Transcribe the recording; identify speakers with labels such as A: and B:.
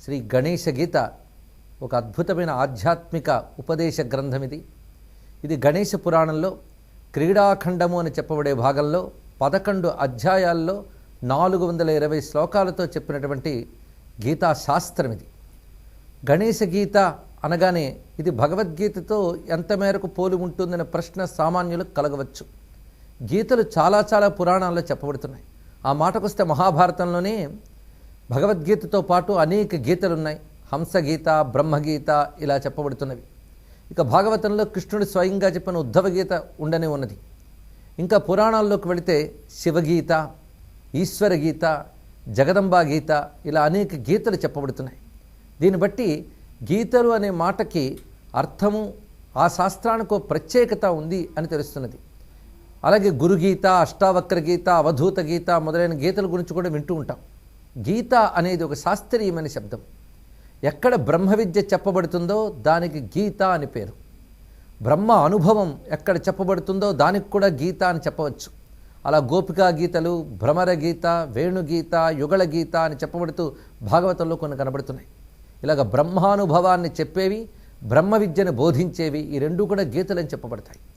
A: శ్రీ గణేశ గీత ఒక అద్భుతమైన ఆధ్యాత్మిక ఉపదేశ గ్రంథం ఇది గణేశ పురాణంలో క్రీడాఖండము అని చెప్పబడే భాగంలో 11 అధ్యాయాల్లో 420 శ్లోకాలతో చెప్పినటువంటి గీతా శాస్త్రం ఇది. గణేశ గీత అనగానే ఇది భగవద్గీతతో ఎంత మేరకు పోలి ఉంటుందనే ప్రశ్న సామాన్యులకు కలగవచ్చు. గీతలు చాలా పురాణాల్లో చెప్పబడుతున్నాయి. ఆ మాటకొస్తే మహాభారతంలోనే భగవద్గీతతో పాటు అనేక గీతలు ఉన్నాయి. హంసగీత, బ్రహ్మగీత ఇలా చెప్పబడుతున్నవి. ఇక భాగవతంలో కృష్ణుడు స్వయంగా చెప్పిన ఉద్ధవ గీత ఉండనే ఉన్నది. ఇంకా పురాణాల్లోకి వెళితే శివగీత, ఈశ్వర గీత, జగదంబా గీత ఇలా అనేక గీతలు చెప్పబడుతున్నాయి. దీన్ని బట్టి గీతలు అనే మాటకి అర్థము, ఆ శాస్త్రానికి ప్రత్యేకత ఉంది అని తెలుస్తున్నది. అలాగే గురుగీత, అష్టావక్ర గీత, అవధూత గీత మొదలైన గీతల గురించి కూడా వింటూ ఉంటాం. గీత అనేది ఒక శాస్త్రీయమైన శబ్దం. ఎక్కడ బ్రహ్మ విద్య చెప్పబడుతుందో దానికి గీత అని పేరు. బ్రహ్మ అనుభవం ఎక్కడ చెప్పబడుతుందో దానికి కూడా గీత అని చెప్పవచ్చు. అలా గోపికా గీతలు, భ్రమర గీత, వేణుగీత, యుగళ గీత అని చెప్పబడుతూ భాగవతంలో కొన్ని కనబడుతున్నాయి. ఇలాగ బ్రహ్మానుభవాన్ని చెప్పేవి, బ్రహ్మ విద్యను బోధించేవి ఈ రెండూ కూడా గీతలని చెప్పబడతాయి.